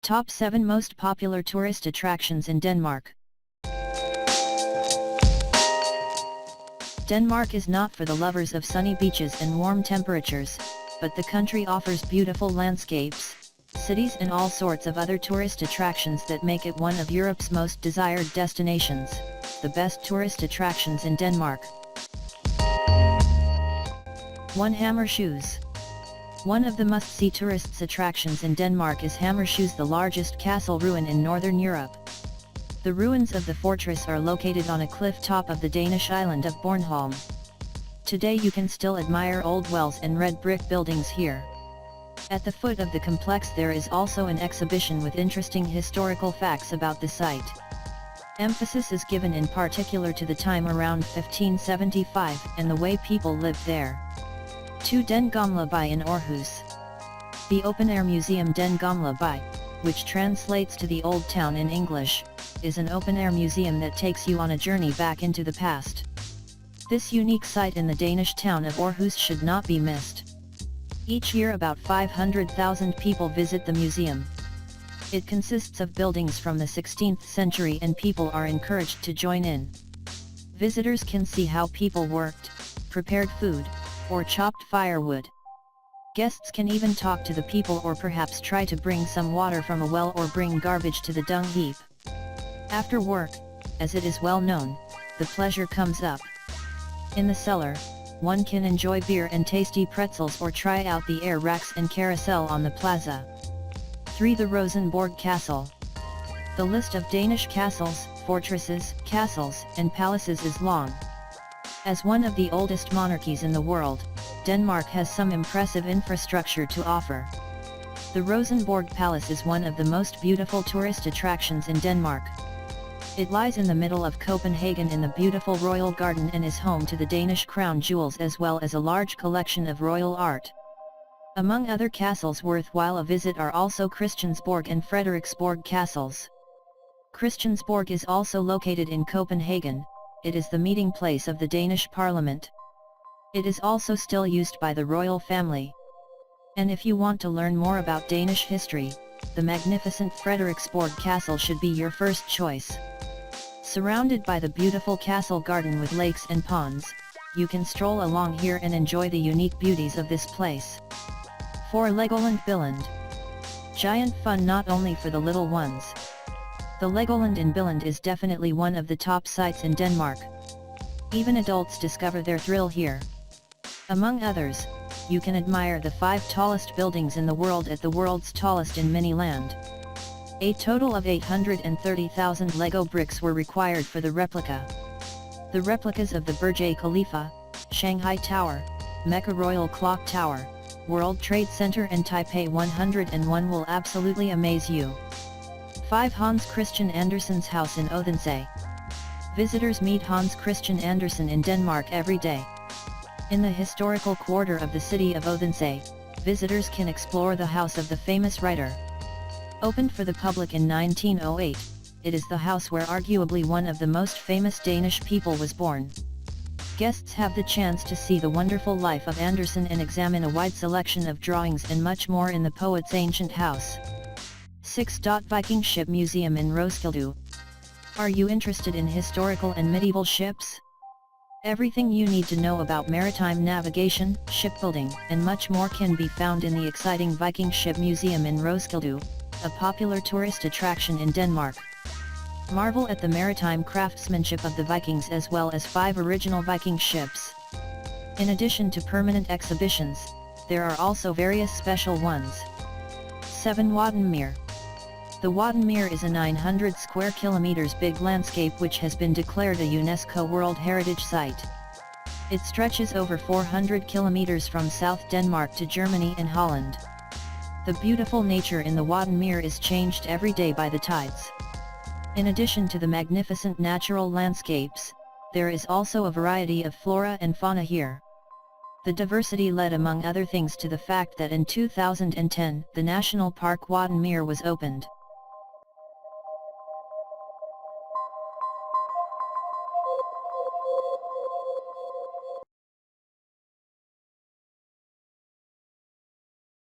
Top 7 Most Popular Tourist Attractions in Denmark. Denmark is not for the lovers of sunny beaches and warm temperatures, but the country offers beautiful landscapes, cities and all sorts of other tourist attractions that make it one of Europe's most desired destinations. The best tourist attractions in Denmark. 1. Hammershoes. One of the must-see tourists attractions in Denmark is Hammershoes, the largest castle ruin in northern Europe. The ruins of the fortress are located on a cliff top of the Danish island of Bornholm. Today you can still admire old wells and red brick buildings here. At the foot of the complex there is also an exhibition with interesting historical facts about the site. Emphasis is given in particular to the time around 1575 and the way people lived there. 2. Den Gamle By in Aarhus. The open-air museum Den Gamle By, which translates to the Old Town in English, is an open-air museum that takes you on a journey back into the past. This unique site in the Danish town of Aarhus should not be missed. Each year about 500,000 people visit the museum. It consists of buildings from the 16th century and people are encouraged to join in. Visitors can see how people worked, prepared food, or chopped firewood. Guests can even talk to the people or perhaps try to bring some water from a well or bring garbage to the dung heap. After work, as it is well known, the pleasure comes up. In the cellar, one can enjoy beer and tasty pretzels or try out the air racks and carousel on the plaza. 3. The Rosenborg Castle. The list of Danish castles, fortresses, castles, and palaces is long. As one of the oldest monarchies in the world, Denmark has some impressive infrastructure to offer. The Rosenborg Palace is one of the most beautiful tourist attractions in Denmark. It lies in the middle of Copenhagen in the beautiful Royal Garden and is home to the Danish crown jewels as well as a large collection of royal art. Among other castles worthwhile a visit are also Christiansborg and Frederiksborg castles. Christiansborg is also located in Copenhagen. It is the meeting place of the Danish Parliament. It is also still used by the royal family. And if you want to learn more about Danish history, the magnificent Frederiksborg Castle should be your first choice. Surrounded by the beautiful castle garden with lakes and ponds, you can stroll along here and enjoy the unique beauties of this place. 4. Legoland Billund. Giant fun not only for the little ones. The Legoland in Billund is definitely one of the top sites in Denmark. Even adults discover their thrill here. Among others, you can admire the 5 tallest buildings in the world at the world's tallest in Miniland. A total of 830,000 Lego bricks were required for the replica. The replicas of the Burj Khalifa, Shanghai Tower, Mecca Royal Clock Tower, World Trade Center and Taipei 101 will absolutely amaze you. 5. Hans Christian Andersen's house in Odense. Visitors meet Hans Christian Andersen in Denmark every day. In the historical quarter of the city of Odense, visitors can explore the house of the famous writer. Opened for the public in 1908, it is the house where arguably one of the most famous Danish people was born. Guests have the chance to see the wonderful life of Andersen and examine a wide selection of drawings and much more in the poet's ancient house. 6. Viking Ship Museum in Roskilde. Are you interested in historical and medieval ships? Everything you need to know about maritime navigation, shipbuilding, and much more can be found in the exciting Viking Ship Museum in Roskilde, a popular tourist attraction in Denmark. Marvel at the maritime craftsmanship of the Vikings as well as 5 original Viking ships. In addition to permanent exhibitions, there are also various special ones. 7. Wattenmeer. The Wattenmeer is a 900 square kilometers big landscape which has been declared a UNESCO World Heritage Site. It stretches over 400 kilometers from South Denmark to Germany and Holland. The beautiful nature in the Wattenmeer is changed every day by the tides. In addition to the magnificent natural landscapes, there is also a variety of flora and fauna here. The diversity led among other things to the fact that in 2010, the National Park Wattenmeer was opened.